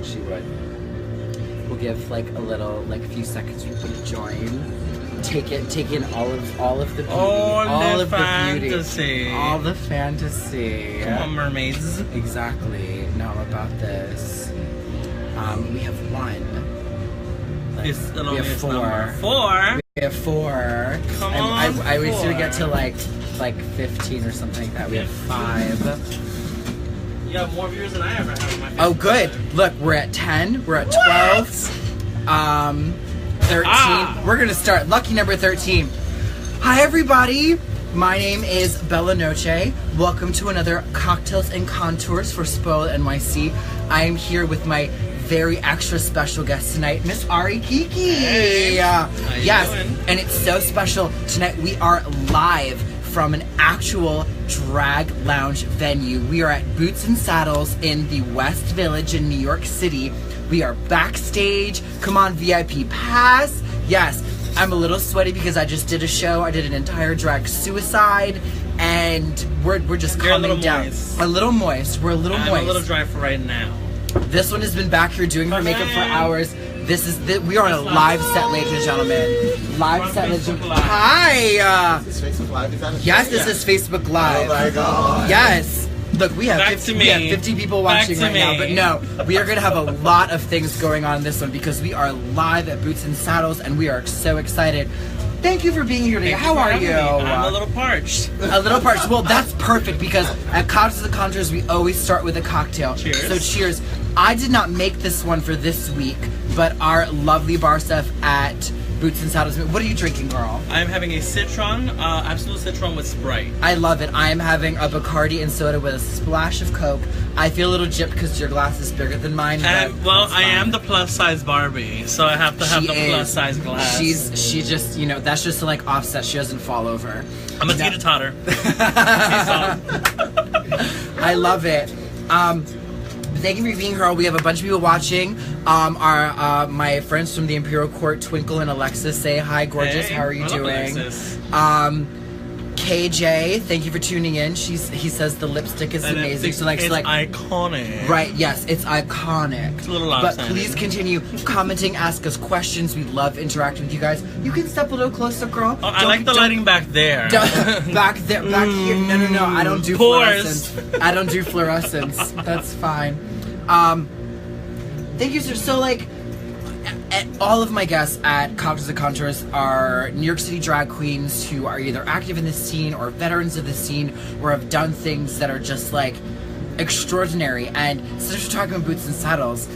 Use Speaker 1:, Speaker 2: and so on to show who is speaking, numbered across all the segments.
Speaker 1: She would. We'll give like a little, like a few seconds for people to join. Take in all of the beauty, all of the beauty, all the fantasy.
Speaker 2: Come on, mermaids.
Speaker 1: Exactly. Now about this. We have one.
Speaker 2: It's the
Speaker 1: we have
Speaker 2: longest
Speaker 1: four.
Speaker 2: Number. 4.
Speaker 1: We have 4.
Speaker 2: Come on.
Speaker 1: I wish we get to like 15 or something like that. We have 5.
Speaker 2: You have more viewers than I ever have on my Facebook.
Speaker 1: Oh, good. Look, we're at 10. We're at 12. 13. We're gonna start. Lucky number 13. Hi, everybody. My name is Bella Noche. Welcome to another Cocktails and Contours for Spoiled NYC. I am here with my very extra special guest tonight, Miss Ari Kiki.
Speaker 2: Hey. How you doing?
Speaker 1: And it's so special. Tonight we are live from an actual drag lounge venue. We are at Boots and Saddles in the West Village in New York City. We are backstage. Come on, VIP pass. Yes, I'm a little sweaty because I just did a show. I did an entire drag suicide, and we're just calming down.
Speaker 2: Moist.
Speaker 1: A little moist. We're a little moist.
Speaker 2: I'm a little dry for right now.
Speaker 1: This one has been back here doing her makeup for hours. We are on a live set, ladies and gentlemen. Live set, ladies and gentlemen. Hi.
Speaker 3: Is this Facebook Live? Is that
Speaker 1: Yes, this is Facebook Live.
Speaker 3: Oh my God.
Speaker 1: Yes. Look, we have 50 people watching right now, but no, we are going to have a lot of things going on in this one because we are live at Boots and Saddles, and we are so excited. Thank you for being here today. How are you?
Speaker 2: I'm a little parched.
Speaker 1: A little parched. Well, that's perfect because at Cocktails and Contours, we always start with a cocktail.
Speaker 2: Cheers.
Speaker 1: So cheers. I did not make this one for this week, but our lovely bar staff at Boots and Saddles. What are you drinking, girl?
Speaker 2: I'm having a Citron, Absolute Citron with Sprite.
Speaker 1: I love it. I am having a Bacardi and soda with a splash of Coke. I feel a little gypped because your glass is bigger than mine.
Speaker 2: Well, I am the plus size Barbie, so I have to have the plus size glass.
Speaker 1: She just, you know, that's just to like offset. She doesn't fall over.
Speaker 2: I'm a teeter-totter.
Speaker 1: I love it. Thank you for being here. We have a bunch of people watching. My friends from the Imperial Court, Twinkle and Alexis, say hi, gorgeous.
Speaker 2: Hey,
Speaker 1: how are you doing? KJ, thank you for tuning in. He says the lipstick is amazing.
Speaker 2: So it's iconic.
Speaker 1: Right? Yes, it's iconic.
Speaker 2: It's a little
Speaker 1: but please continue commenting, ask us questions. We love interacting with you guys. You can step a little closer, girl.
Speaker 2: Oh, I like the lighting back there.
Speaker 1: Back there, back here. No. I don't do fluorescence. I don't do fluorescence. That's fine. Thank you, sir. So, like, all of my guests at Cocktails and Contours are New York City drag queens who are either active in the scene or veterans of the scene or have done things that are just, like, extraordinary. And since we're talking about Boots and Saddles,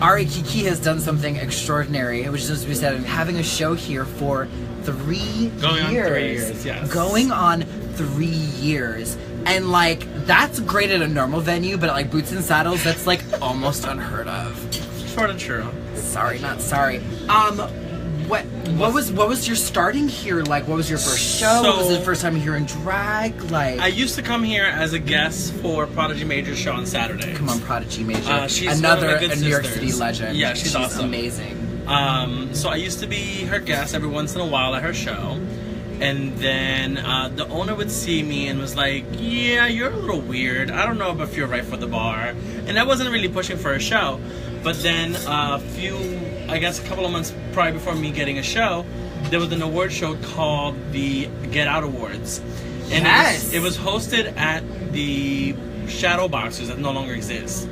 Speaker 1: Ari Kiki has done something extraordinary, which is, as we said, having a show here for 3 years.
Speaker 2: Going on 3 years, yes.
Speaker 1: Going on 3 years. And, like, that's great at a normal venue, but at, like, Boots and Saddles, that's, like, almost unheard of.
Speaker 2: Short and true.
Speaker 1: Sorry, not sorry. What was your starting here like? What was your first show? What was the first time here in drag? Like,
Speaker 2: I used to come here as a guest for Prodigy Major's show on Saturdays.
Speaker 1: Come on, Prodigy Major.
Speaker 2: She's
Speaker 1: another
Speaker 2: one of my good
Speaker 1: New York
Speaker 2: sisters.
Speaker 1: City legend.
Speaker 2: Yeah, she's awesome.
Speaker 1: Amazing.
Speaker 2: So I used to be her guest every once in a while at her show. And then the owner would see me and was like, yeah, you're a little weird. I don't know if you're right for the bar. And I wasn't really pushing for a show. But then a couple of months prior before me getting a show, there was an award show called the Get Out Awards. And
Speaker 1: yes!
Speaker 2: it was hosted at the Shadow Boxers that no longer exists.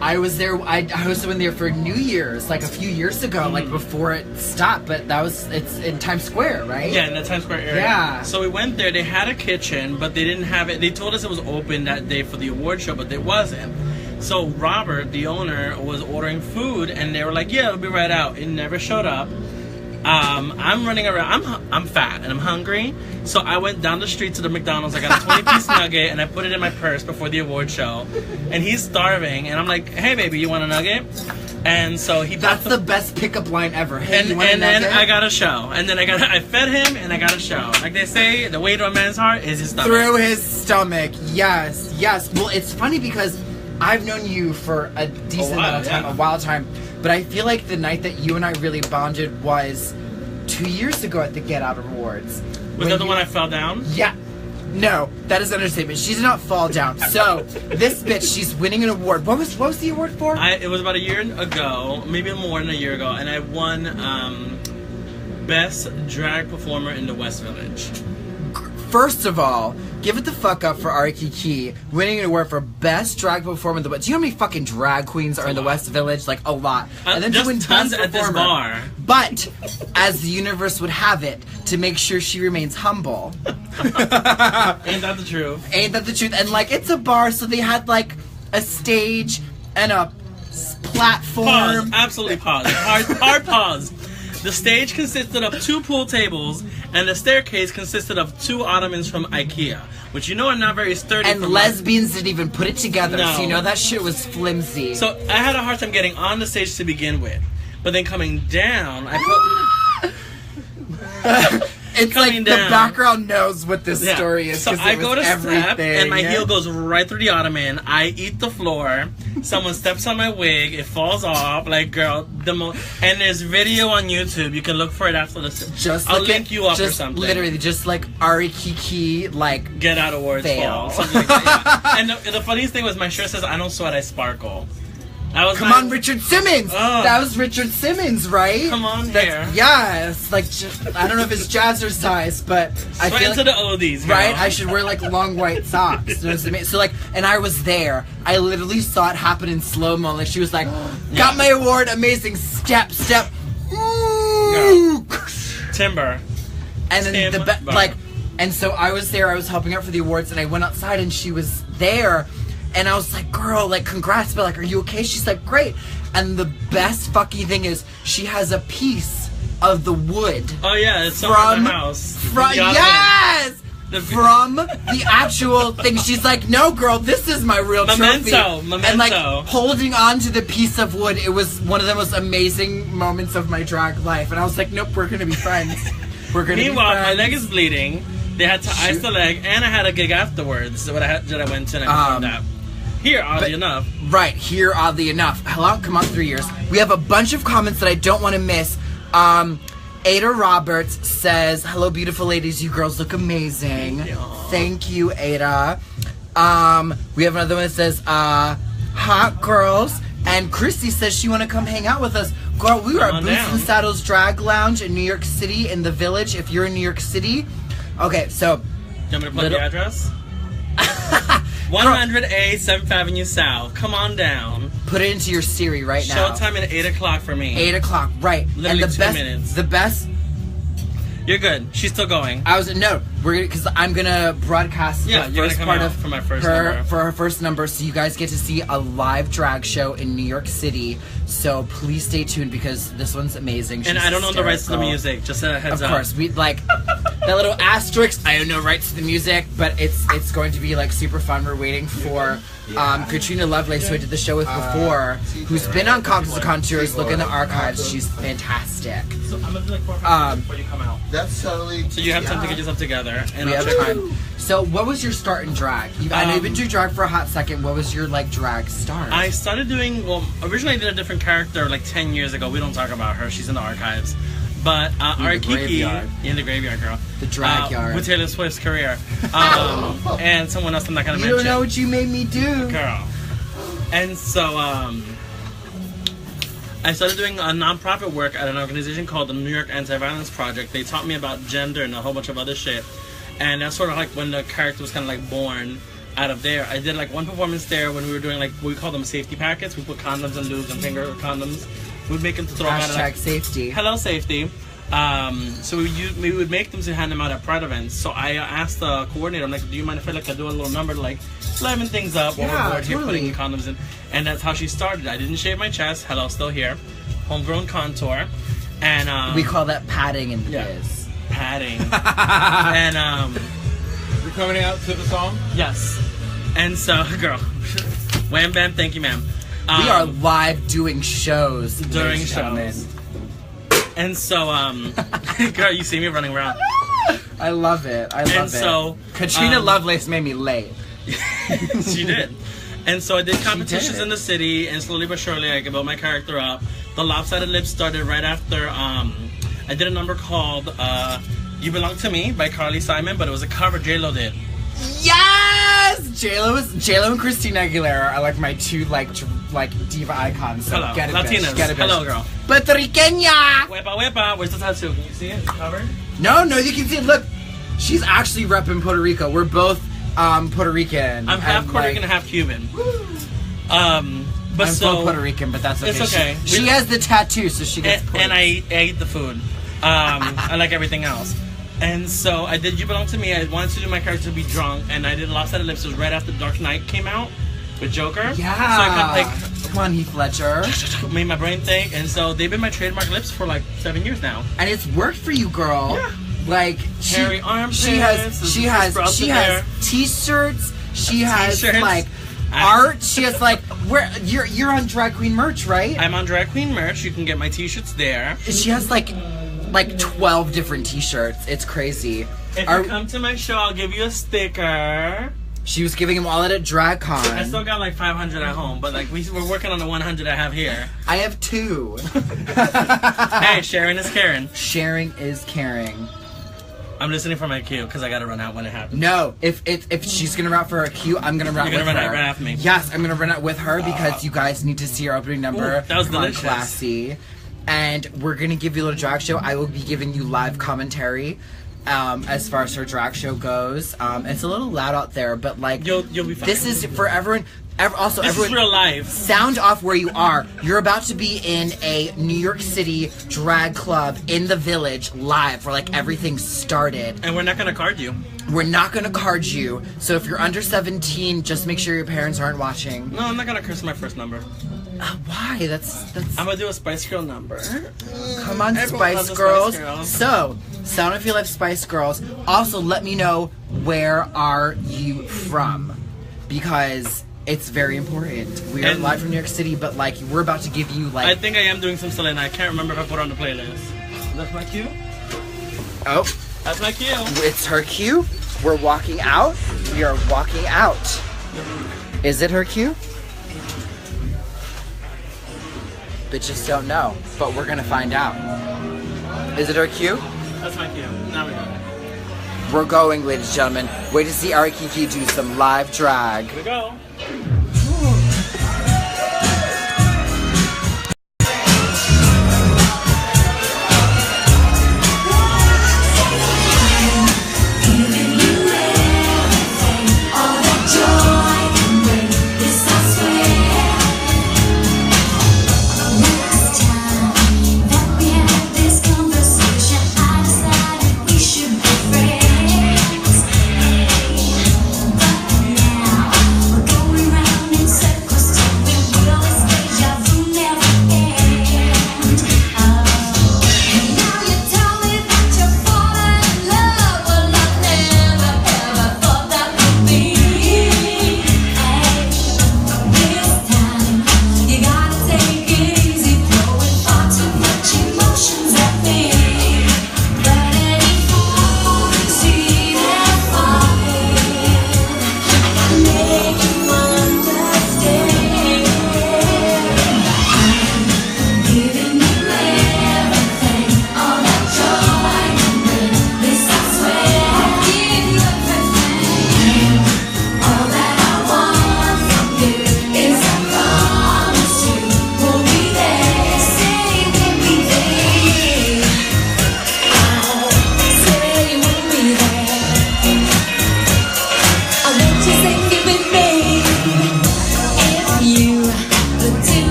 Speaker 1: I was there. I hosted one there for New Year's, like a few years ago, like before it stopped. But it's in Times Square, right?
Speaker 2: Yeah, in the Times Square area.
Speaker 1: Yeah.
Speaker 2: So we went there. They had a kitchen, but they didn't have it. They told us it was open that day for the award show, but it wasn't. So Robert, the owner, was ordering food, and they were like, "Yeah, it'll be right out." It never showed up. I'm running around. I'm fat and I'm hungry, so I went down the street to the McDonald's. I got a 20-piece nugget and I put it in my purse before the award show. And he's starving, and I'm like, "Hey, baby, you want a nugget?" And so he.
Speaker 1: That's the best pickup line ever. Hey, you want a
Speaker 2: then
Speaker 1: nugget?
Speaker 2: I got a show, and then I fed him, and I got a show. Like they say, the way to a man's heart is his stomach.
Speaker 1: Through his stomach. Yes. Well, it's funny because I've known you for a decent amount of time, a wild time. But I feel like the night that you and I really bonded was 2 years ago at the Get Out Awards.
Speaker 2: Was that the one I fell down?
Speaker 1: Yeah. No, that is an understatement. She did not fall down. So this bitch, she's winning an award. What was the award for?
Speaker 2: It was about a year ago, maybe more than a year ago, and I won Best Drag Performer in the West Village.
Speaker 1: First of all, give it the fuck up for Ari Kiki winning an award for Best Drag Performer in the West. Do you know how many fucking drag queens are in the West Village? Like, a lot. And then
Speaker 2: just
Speaker 1: to win
Speaker 2: tons
Speaker 1: Best
Speaker 2: at this
Speaker 1: Performer.
Speaker 2: bar.
Speaker 1: But, as the universe would have it, to make sure she remains humble.
Speaker 2: Ain't that the truth?
Speaker 1: Ain't that the truth? And, like, it's a bar, so they had, like, a stage and a platform.
Speaker 2: Pause. Absolutely pause. Hard pause. The stage consisted of 2 pool tables, and the staircase consisted of 2 ottomans from IKEA, which you know are not very sturdy.
Speaker 1: And lesbians didn't even put it together,
Speaker 2: No.
Speaker 1: so you know that shit was flimsy.
Speaker 2: So I had a hard time getting on the stage to begin with, but then coming down, I put.
Speaker 1: It's like
Speaker 2: coming
Speaker 1: the
Speaker 2: down.
Speaker 1: background knows what this
Speaker 2: Yeah.
Speaker 1: story is.
Speaker 2: So
Speaker 1: 'cause
Speaker 2: I
Speaker 1: it
Speaker 2: go
Speaker 1: was
Speaker 2: to step,
Speaker 1: everything.
Speaker 2: and my heel goes right through the ottoman. I eat the floor. Someone steps on my wig. It falls off. Like, girl, and there's video on YouTube. You can look for it after this. I'll link you up or something.
Speaker 1: Literally, just like Ari Kiki, like
Speaker 2: Get out awards
Speaker 1: fail.
Speaker 2: fall. Something like that, yeah. And the funniest thing was my shirt says, "I don't sweat, I sparkle."
Speaker 1: Come on, Richard Simmons.
Speaker 2: Oh.
Speaker 1: That was Richard Simmons, right?
Speaker 2: Come on
Speaker 1: That's,
Speaker 2: here.
Speaker 1: Yes, like I don't know if it's jazzercise, but I
Speaker 2: Sweat
Speaker 1: feel
Speaker 2: into
Speaker 1: like,
Speaker 2: the oldies, girl.
Speaker 1: right? I should wear like long white socks. You know what I mean? So like, and I was there. I literally saw it happen in slow mo. Like she was like, "Got my award, amazing step." Ooh.
Speaker 2: Timber.
Speaker 1: And then like, and so I was there. I was helping out for the awards, and I went outside, and she was there. And I was like, girl, like, congrats, but like, are you okay? She's like, great. And the best fucking thing is, she has a piece of the wood.
Speaker 2: Oh yeah, it's from the house.
Speaker 1: Yes! From the actual thing. She's like, no, girl, this is my real trophy. And like, holding on to the piece of wood, it was one of the most amazing moments of my drag life. And I was like, nope, we're gonna be friends. We're gonna be friends.
Speaker 2: Meanwhile, my leg is bleeding. They had to ice the leg, and I had a gig afterwards that I went to and I performed that. Here, oddly enough.
Speaker 1: Right, here, oddly enough. Hello, come on, 3 years. We have a bunch of comments that I don't want to miss. Ada Roberts says, hello, beautiful ladies. You girls look amazing. Thank you, Ada. We have another one that says, hot girls. And Christy says she want to come hang out with us. Girl, we are at Boots and Saddles Drag Lounge in New York City, in the Village. If you're in New York City. Okay, so.
Speaker 2: Do you want me to plug the address? 100A 7th Avenue South. Come on down.
Speaker 1: Put it into your Siri right now.
Speaker 2: Showtime at 8 o'clock for me.
Speaker 1: 8 o'clock, right.
Speaker 2: Literally
Speaker 1: and the
Speaker 2: 2 minutes.
Speaker 1: The best.
Speaker 2: You're good. She's still going.
Speaker 1: Because I'm gonna broadcast the first part of
Speaker 2: for my first
Speaker 1: her
Speaker 2: number.
Speaker 1: for her first number, so you guys get to see a live drag show in New York City. So please stay tuned because this one's amazing.
Speaker 2: And I don't own the rights to the music. Just a heads up.
Speaker 1: Of course, we like that little asterisk. I own no rights to the music, but it's going to be like super fun. We're waiting for Katrina Lovelace, who I did the show with before, who's been on Cogs of Contours. Look in the archives; she's fantastic.
Speaker 2: So I'm gonna do like 4 minutes before you come out.
Speaker 3: That's totally.
Speaker 2: So you have time to get yourself together, and
Speaker 1: We
Speaker 2: I'll
Speaker 1: have
Speaker 2: check.
Speaker 1: time. So, what was your start in drag? I know you've been doing drag for a hot second. What was your like drag start?
Speaker 2: I started doing originally I did a different character like 10 years ago. We don't talk about her; she's in the archives. But Ari Kiki in the graveyard, girl,
Speaker 1: the drag yard
Speaker 2: with Taylor Swift's career, and someone else I'm not gonna mention.
Speaker 1: You don't know what you made me do,
Speaker 2: girl. And so I started doing a nonprofit work at an organization called the New York Anti-Violence Project. They taught me about gender and a whole bunch of other shit. And that's sort of like when the character was kind of like born out of there. I did like one performance there when we were doing like, we call them safety packets. We put condoms and lubes and finger condoms. We'd make them to throw them out at like,
Speaker 1: safety.
Speaker 2: Hello, safety. So we would make them to hand them out at Pride events. So I asked the coordinator, I'm like, do you mind if I do a little number to like liven things up while we're bored here putting condoms in? And that's how she started. I didn't shave my chest. Hello, still here. Homegrown contour. And
Speaker 1: we call that padding in the biz.
Speaker 2: Padding. And
Speaker 3: You're coming out to the song?
Speaker 2: Yes. And so, girl, wham bam, thank you, ma'am.
Speaker 1: We are live doing shows
Speaker 2: during shows. And so, girl, you see me running around.
Speaker 1: I love it. I love it.
Speaker 2: And so,
Speaker 1: Katrina Lovelace made me late.
Speaker 2: She did. And so I did competitions in the city, and slowly but surely I built my character up. The Lopsided Lips started right after I did a number called You Belong to Me by Carly Simon, but it was a cover J-Lo did.
Speaker 1: Yes! J-Lo and Christina Aguilera are like my two like diva icons. So
Speaker 2: Hello,
Speaker 1: get it,
Speaker 2: Latinas.
Speaker 1: bitch. Get it, bitch.
Speaker 2: Hello, girl.
Speaker 1: Puerto Riqueña!
Speaker 2: Wepa, wepa. Where's the tattoo? Can you see it? Covered?
Speaker 1: No, you can see it. Look, she's actually repping Puerto Rico. We're both Puerto Rican.
Speaker 2: I'm half Puerto Rican and half Cuban. But
Speaker 1: I'm
Speaker 2: so
Speaker 1: full Puerto Rican, but that's okay.
Speaker 2: It's okay.
Speaker 1: She has the tattoo, so she gets points.
Speaker 2: And I ate the food. I like everything else. And so I did You Belong to Me. I wanted to do my character to be drunk, and I did Lost Set of Lips. It was right after Dark Knight came out with Joker.
Speaker 1: Yeah.
Speaker 2: So I kind
Speaker 1: Come on, Heath Ledger.
Speaker 2: of made my brain think, and so they've been my trademark lips for like 7 years now.
Speaker 1: And it's worked for you, girl.
Speaker 2: Yeah.
Speaker 1: Like
Speaker 2: Hairy armpits,
Speaker 1: she has t-shirts. She has
Speaker 2: T-shirts.
Speaker 1: like art. She has like where you're on Drag Queen merch, right?
Speaker 2: I'm on Drag Queen merch. You can get my t-shirts there.
Speaker 1: She has like 12 different t-shirts. It's crazy.
Speaker 2: If you come to my show, I'll give you a sticker.
Speaker 1: She was giving them all at a DragCon.
Speaker 2: I still got like 500 at home, but like we're working on the 100 I have here.
Speaker 1: I have 2.
Speaker 2: Hey, sharing is caring.
Speaker 1: Sharing is caring.
Speaker 2: I'm listening for my cue because I gotta run out when it happens.
Speaker 1: No, if she's gonna run out for her cue, I'm gonna run out with her.
Speaker 2: You're gonna run out right after me.
Speaker 1: Yes, I'm gonna run out with her because you guys need to see her opening number.
Speaker 2: Ooh, that was delicious.
Speaker 1: Classy. And we're gonna give you a little drag show. I will be giving you live commentary. As far as her drag show goes, it's a little loud out there, but like
Speaker 2: you'll be fine.
Speaker 1: This is for everyone. Also,
Speaker 2: this
Speaker 1: everyone,
Speaker 2: is real life.
Speaker 1: Sound off where you are. You're about to be in a New York City drag club in the Village live, where like everything started.
Speaker 2: And we're not gonna card you.
Speaker 1: We're not gonna card you. So if you're under 17, just make sure your parents aren't watching.
Speaker 2: No, I'm not gonna curse my first number.
Speaker 1: Why? That's.
Speaker 2: I'm gonna do a Spice Girl number.
Speaker 1: Come on, Spice Girls. So, sound if you love Spice Girls. Also, let me know, where are you from? Because it's very important. We are live from New York City, but like we're about to give you like.
Speaker 2: I think I am doing some Selena. I can't remember if I put it on the playlist. That's my cue.
Speaker 1: Oh,
Speaker 2: that's my cue.
Speaker 1: It's her cue. We're walking out. We are walking out. Is it her cue? Bitches don't know, but we're gonna find out. Is it her cue?
Speaker 2: That's my cue. Now we go.
Speaker 1: We're going, ladies and gentlemen. Wait to see Ari Kiki do some live drag.
Speaker 2: Here we go.
Speaker 4: We're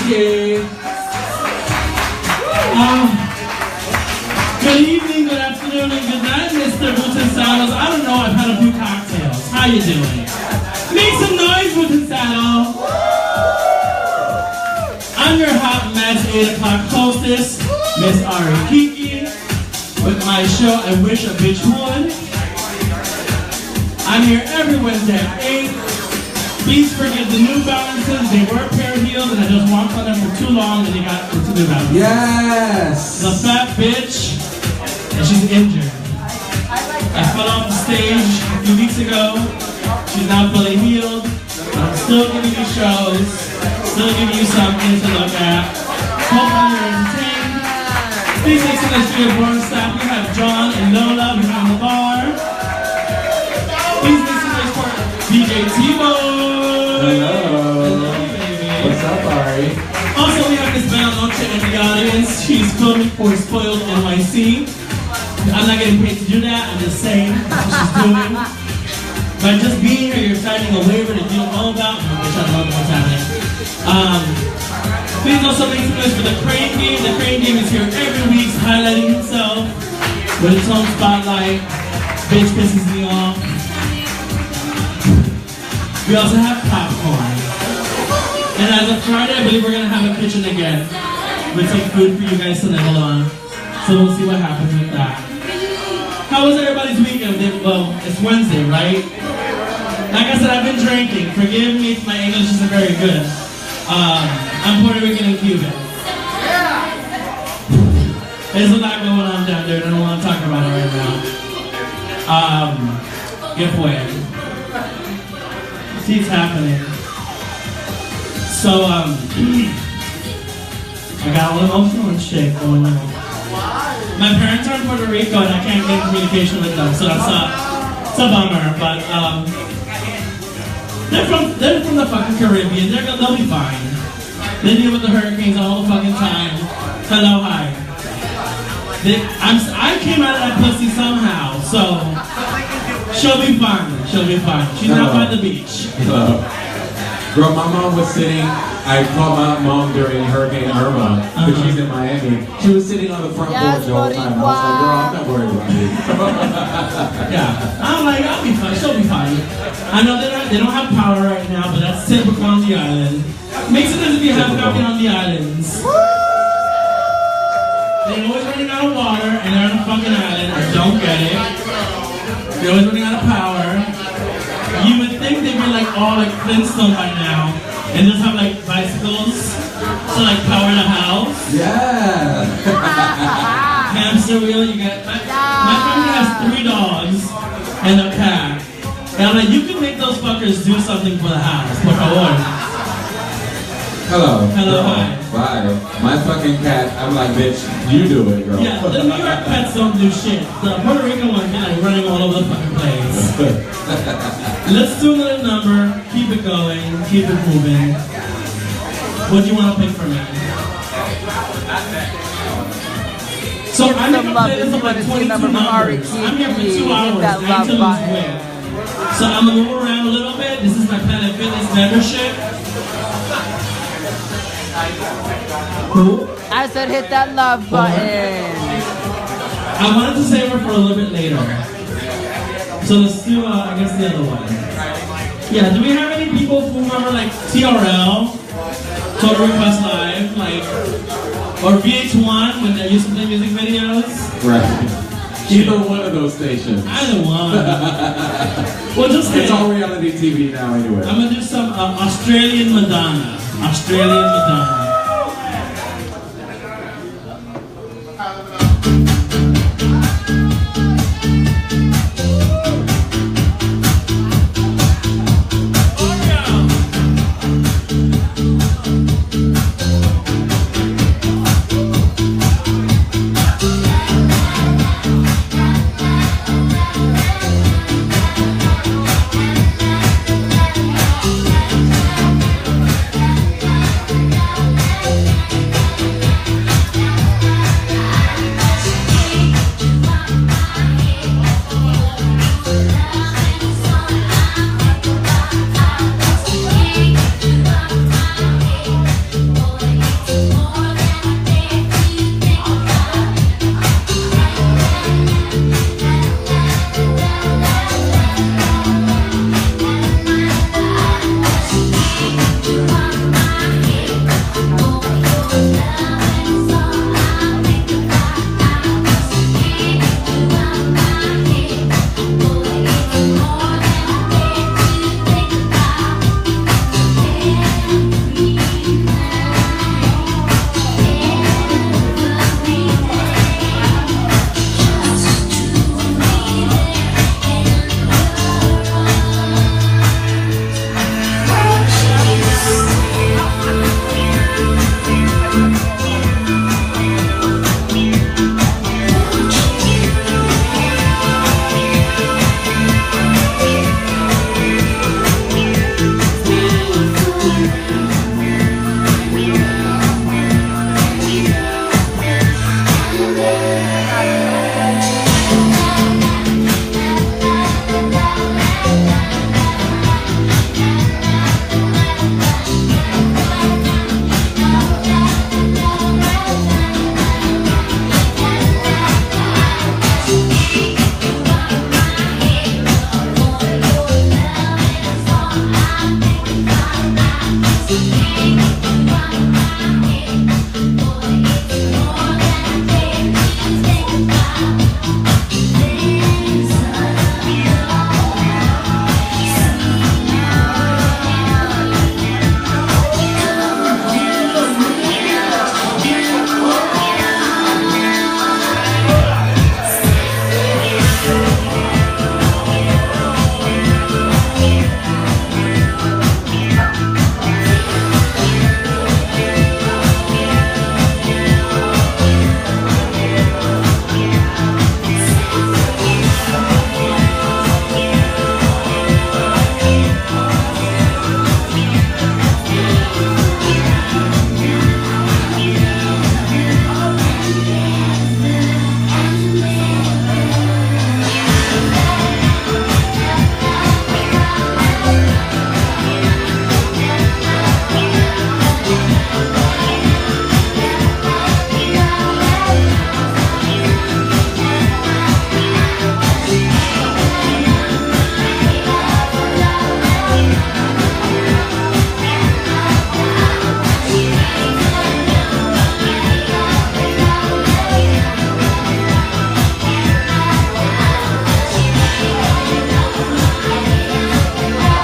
Speaker 4: Kiki. Good evening, good afternoon, and good night, Mr. Boots and Saddles. I don't know, I've had a few cocktails. How you doing? Make some noise, Boots and Saddle. I'm your hot mess 8 o'clock hostess, Miss Ari Kiki, with my show I Wish a Bitch Would. I'm here every Wednesday at 8. Please forgive the New Balances. They were a pair of heels and I just walked on them for too long and they got into New Balances.
Speaker 5: Yes!
Speaker 4: The fat bitch, and she's injured. I fell off the stage a few weeks ago. She's now fully healed. I'm still giving you shows, still giving you something to look at. Hope you're entertained. Please make some nice your born staff. We have John and Lola behind the bar. Please make some nice for DJ T-Boy.
Speaker 5: Hello. What's up, Ari?
Speaker 4: Also, we have Miss Noche in the audience. She's filming for Spoiled NYC. I'm not getting paid to do that. I'm just saying that's what she's doing. By just being here, you're signing a waiver that you don't know about. Which I don't know what's happening. Please also make some noise for the Crane Game. The Crane Game is here every week, highlighting himself with its own spotlight. Bitch pisses me off. We also have popcorn. And as of Friday, I believe we're going to have a kitchen again. With some food for you guys to nibble on. So we'll see what happens with that. How was everybody's weekend? Well, it's Wednesday, right? Like I said, I've been drinking. Forgive me if my English isn't very good. I'm Puerto Rican and Cuban. There's a lot going on down there. I don't want to talk about it right now. Get away. See, it's happening. So, I got a little emotional and shit going on. My parents are in Puerto Rico and I can't get in communication with them, so that's a bummer. But they're from the fucking Caribbean. They'll be fine. They deal with the hurricanes all the fucking time. Hello, hi. I came out of that pussy somehow, so she'll be fine. She'll be fine. She's not by the beach.
Speaker 5: Hello. Girl, my mom was sitting, I called my mom during Hurricane Irma, because she's in Miami. She was sitting on the front porch the whole time. I was like, girl, I'm not worried about you.
Speaker 4: Yeah. I'm like, I'll be fine. She'll be fine. I know they don't have power right now, but that's typical on the island. Makes sense if you have coffee on the islands. They're always running out of water, and they're on a fucking island. I don't get it. They're always running out of power. You would think they'd be like all like Flintstone by now, and just have like bicycles to like power the house.
Speaker 5: Yeah.
Speaker 4: Hamster wheel. You got my family has 3 dogs and a cat, and I'm like, you can make those fuckers do something for the house, por favor.
Speaker 5: Hello.
Speaker 4: Hello,
Speaker 5: girl.
Speaker 4: hi.
Speaker 5: Bye. My fucking cat, I'm like, bitch, you do it, girl.
Speaker 4: Yeah, the New York pets don't do shit. The Puerto Rican ones be like running all over the fucking place. Let's do a little number, keep it going, keep it moving. What do you want to pick for me? So I'm here to play this for like 22 numbers. I'm here for 2 hours, I need to lose weight. So I'm going to move around a little bit. This is my Planet Fitness membership. Who?
Speaker 6: I said hit that love button.
Speaker 4: I wanted to save her for a little bit later. So let's do, I guess, the other one. Yeah, do we have any people who remember, like, TRL, Total Request Live, like, or VH1 when they used to play music videos?
Speaker 5: Right. Either one of those stations.
Speaker 4: Either one. Well, just
Speaker 5: it's all reality TV now anyway.
Speaker 4: I'm gonna do some Australian Madonna. Australian Madonna.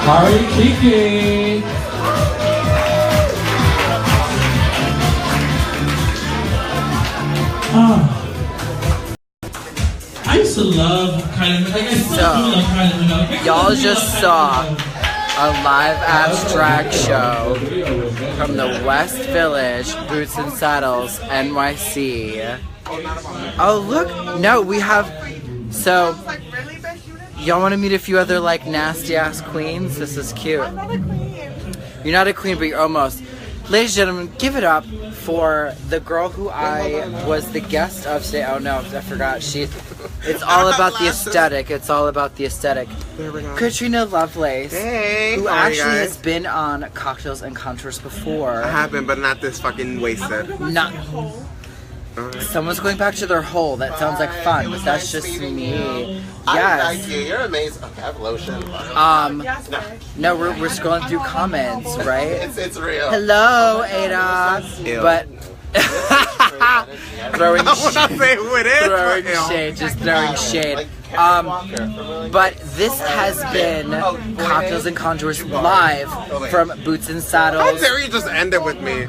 Speaker 5: Ari Kiki.
Speaker 4: I used to love kind of like I still do love kind of like,
Speaker 1: Y'all just saw a live-ass drag show from the West Village, Boots and Saddles, NYC. Oh look, no, we have, so, y'all want to meet a few other like nasty-ass queens? This is cute. You're not a queen, but you're almost. Ladies and gentlemen, give it up for the girl who I was the guest of today. Oh no, I forgot. It's all about the aesthetic. It's all about the aesthetic. Katrina Lovelace, who actually has been on Cocktails and Contours before.
Speaker 7: I have been, but not this fucking wasted.
Speaker 1: Not. Someone's going back to their hole. That sounds like fun, but that's just me.
Speaker 7: I like you. You're amazing. Okay, I have lotion.
Speaker 1: No, we're scrolling through comments, right?
Speaker 7: It's real.
Speaker 1: Hello, Ada.
Speaker 7: Ew.
Speaker 1: But throwing
Speaker 7: I want to say who it is.
Speaker 1: throwing shade, just throwing shade. But this has been Cocktails and Contours live from Boots and
Speaker 7: How
Speaker 1: Saddles.
Speaker 7: dare you just end it with me?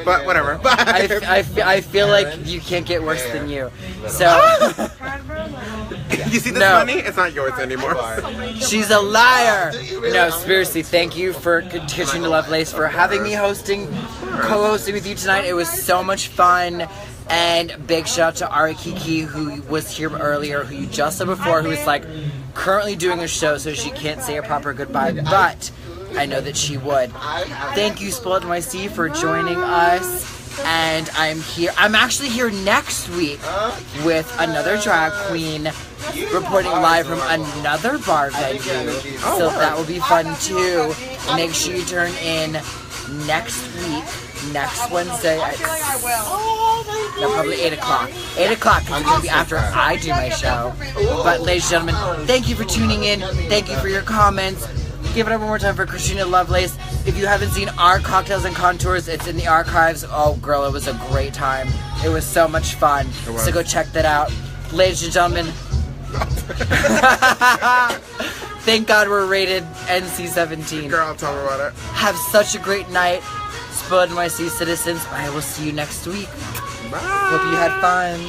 Speaker 7: But whatever.
Speaker 1: I feel like you can't get worse than you. So
Speaker 7: You see this
Speaker 1: No.
Speaker 7: money? It's not yours anymore.
Speaker 1: she's a liar. No, seriously, thank you for Katrina Lovelace for having me co-hosting with you tonight. It was so much fun. And big shout out to Ari Kiki, who was here earlier, who you just saw before, who is like currently doing a show, so she can't say a proper goodbye, but I know that she would. Thank you, Spoiled NYC, for joining us. And I'm actually here next week with another drag queen reporting live from another bar venue. So that will be fun too. Make sure you turn in next week, next Wednesday at probably 8 o'clock. 8 o'clock, because it's going to be after I do my show. But ladies and gentlemen, thank you for tuning in. Thank you for your comments. Give it up one more time for Katrina Lovelace. If you haven't seen our Cocktails and Contours, it's in the archives. Oh, girl, it was a great time. It was so much fun. So go check that out. Ladies and gentlemen, thank God we're rated NC-17.
Speaker 7: Girl, tell me about it.
Speaker 1: Have such a great night, Spoiled NYC citizens. I will see you next week.
Speaker 7: Bye.
Speaker 1: Hope you had fun.